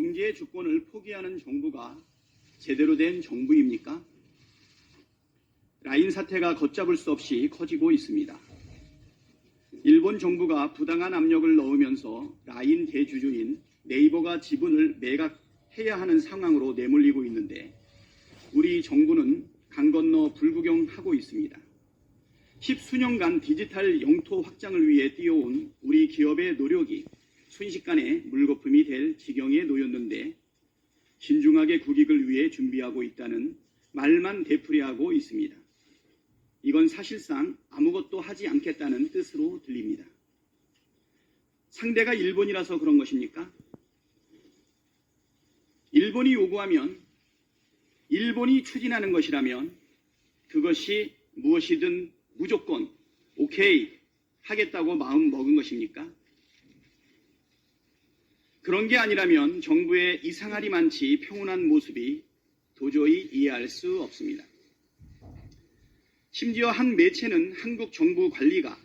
경제 주권을 포기하는 정부가 제대로 된 정부입니까? 라인 사태가 걷잡을 수 없이 커지고 있습니다. 일본 정부가 부당한 압력을 넣으면서 라인 대주주인 네이버가 지분을 매각해야 하는 상황으로 내몰리고 있는데 우리 정부는 강 건너 불구경하고 있습니다. 10수년간 디지털 영토 확장을 위해 뛰어온 우리 기업의 노력이 순식간에 물거품이 될 지경에 놓였는데 신중하게 국익을 위해 준비하고 있다는 말만 되풀이하고 있습니다. 이건 사실상 아무것도 하지 않겠다는 뜻으로 들립니다. 상대가 일본이라서 그런 것입니까? 일본이 요구하면, 일본이 추진하는 것이라면 그것이 무엇이든 무조건 오케이 하겠다고 마음 먹은 것입니까? 그런 게 아니라면 정부의 이상하리 많지 평온한 모습이 도저히 이해할 수 없습니다. 심지어 한 매체는 한국 정부 관리가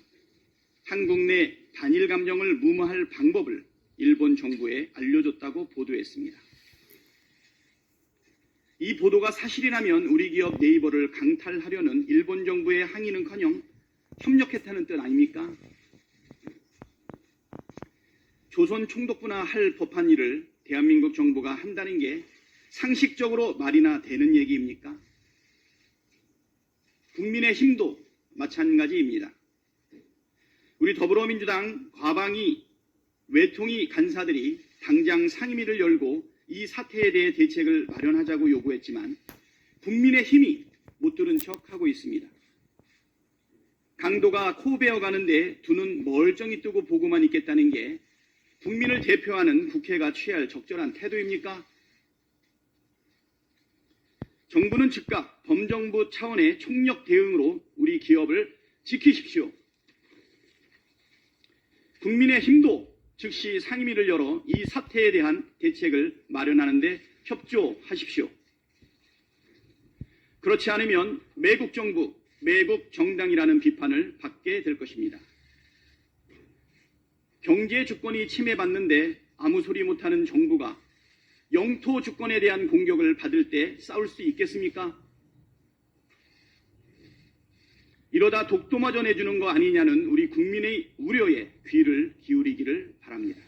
한국 내 단일 감정을 무마할 방법을 일본 정부에 알려줬다고 보도했습니다. 이 보도가 사실이라면 우리 기업 네이버를 강탈하려는 일본 정부의 항의는커녕 협력했다는 뜻 아닙니까? 조선 총독부나 할 법한 일을 대한민국 정부가 한다는 게 상식적으로 말이나 되는 얘기입니까? 국민의힘도 마찬가지입니다. 우리 더불어민주당 과방위 외통위 간사들이 당장 상임위를 열고 이 사태에 대해 대책을 마련하자고 요구했지만 국민의힘이 못 들은 척하고 있습니다. 강도가 코 베어가는데 두 눈 멀쩡히 뜨고 보고만 있겠다는 게 국민을 대표하는 국회가 취할 적절한 태도입니까? 정부는 즉각 범정부 차원의 총력 대응으로 우리 기업을 지키십시오. 국민의힘도 즉시 상임위를 열어 이 사태에 대한 대책을 마련하는 데 협조하십시오. 그렇지 않으면 매국 정부, 매국 정당이라는 비판을 받게 될 것입니다. 경제 주권이 침해받는데 아무 소리 못하는 정부가 영토 주권에 대한 공격을 받을 때 싸울 수 있겠습니까? 이러다 독도마저 내주는 거 아니냐는 우리 국민의 우려에 귀를 기울이기를 바랍니다.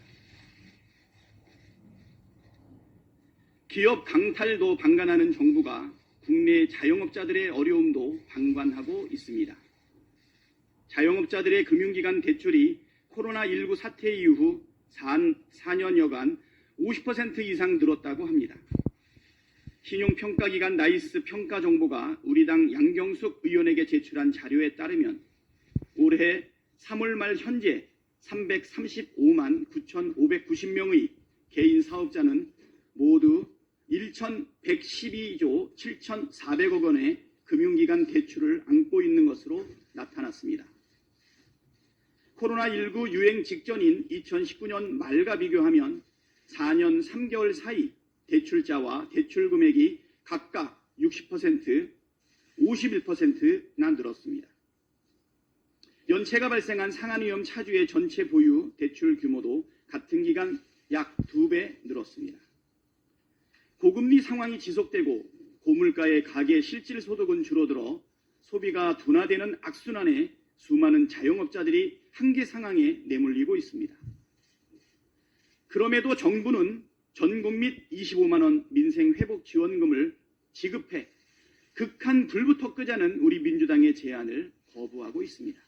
기업 강탈도 방관하는 정부가 국내 자영업자들의 어려움도 방관하고 있습니다. 자영업자들의 금융기관 대출이 코로나19 사태 이후 4년여간 50% 이상 늘었다고 합니다. 신용평가기관 나이스 평가정보가 우리 당 양경숙 의원에게 제출한 자료에 따르면 올해 3월 말 현재 335만 9,590명의 개인 사업자는 모두 1,112조 7,400억 원의 금융기관 대출을 안고 있는 것으로 나타났습니다. 코로나19 유행 직전인 2019년 말과 비교하면 4년 3개월 사이 대출자와 대출 금액이 각각 60%, 51%나 늘었습니다. 연체가 발생한 상한위험 차주의 전체 보유 대출 규모도 같은 기간 약 2배 늘었습니다. 고금리 상황이 지속되고 고물가의 가계 실질 소득은 줄어들어 소비가 둔화되는 악순환에 수많은 자영업자들이 한계 상황에 내몰리고 있습니다. 그럼에도 정부는 전국 및 25만 원 민생회복지원금을 지급해 극한 불부터 끄자는 우리 민주당의 제안을 거부하고 있습니다.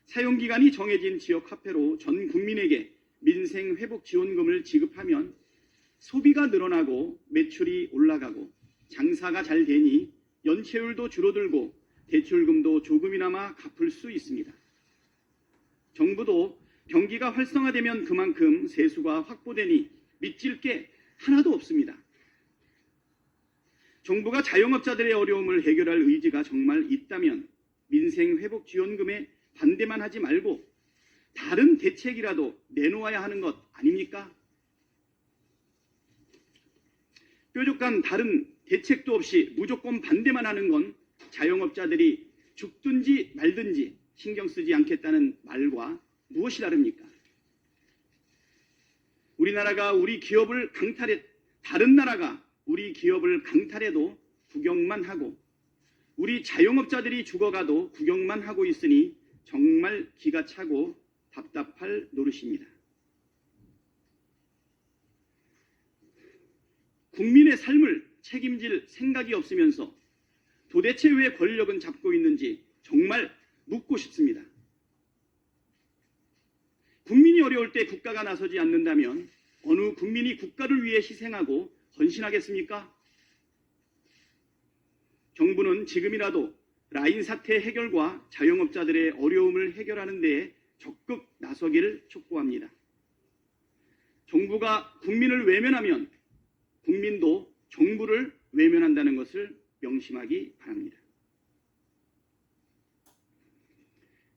사용기간이 정해진 지역화폐로 전 국민에게 민생회복지원금을 지급하면 소비가 늘어나고 매출이 올라가고 장사가 잘 되니 연체율도 줄어들고 대출금도 조금이나마 갚을 수 있습니다. 정부도 경기가 활성화되면 그만큼 세수가 확보되니 믿질 게 하나도 없습니다. 정부가 자영업자들의 어려움을 해결할 의지가 정말 있다면 민생회복지원금에 반대만 하지 말고 다른 대책이라도 내놓아야 하는 것 아닙니까? 뾰족한 다른 대책도 없이 무조건 반대만 하는 건 자영업자들이 죽든지 말든지 신경 쓰지 않겠다는 말과 무엇이 다릅니까? 우리나라가 우리 기업을 다른 나라가 우리 기업을 강탈해도 구경만 하고 우리 자영업자들이 죽어가도 구경만 하고 있으니 정말 기가 차고 답답할 노릇입니다. 국민의 삶을 책임질 생각이 없으면서 도대체 왜 권력은 잡고 있는지 정말 묻고 싶습니다. 국민이 어려울 때 국가가 나서지 않는다면 어느 국민이 국가를 위해 희생하고 헌신하겠습니까? 정부는 지금이라도 라인 사태 해결과 자영업자들의 어려움을 해결하는 데에 적극 나서기를 촉구합니다. 정부가 국민을 외면하면 국민도 정부를 외면한다는 것을 명심하기 바랍니다.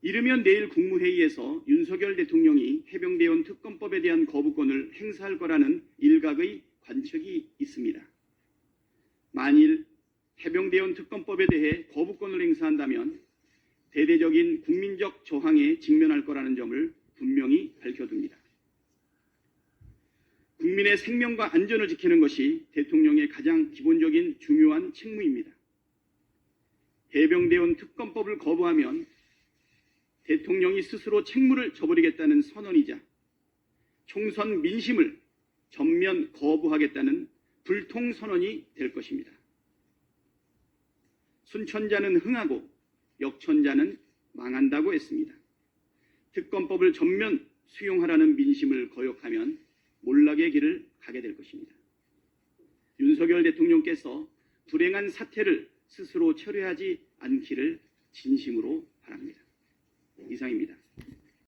이르면 내일 국무회의에서 윤석열 대통령이 해병대원 특검법에 대한 거부권을 행사할 거라는 일각의 관측이 있습니다. 만일 해병대원 특검법에 대해 거부권을 행사한다면 대대적인 국민적 저항에 직면할 거라는 점을 분명히 밝혀둡니다. 국민의 생명과 안전을 지키는 것이 대통령의 가장 기본적인 중요한 책무입니다. 해병대원 특검법을 거부하면 대통령이 스스로 책무를 져버리겠다는 선언이자 총선 민심을 전면 거부하겠다는 불통선언이 될 것입니다. 순천자는 흥하고 역천자는 망한다고 했습니다. 특검법을 전면 수용하라는 민심을 거역하면 몰락의 길을 가게 될 것입니다. 윤석열 대통령께서 불행한 사태를 스스로 철회하지 않기를 진심으로 바랍니다. 이상입니다.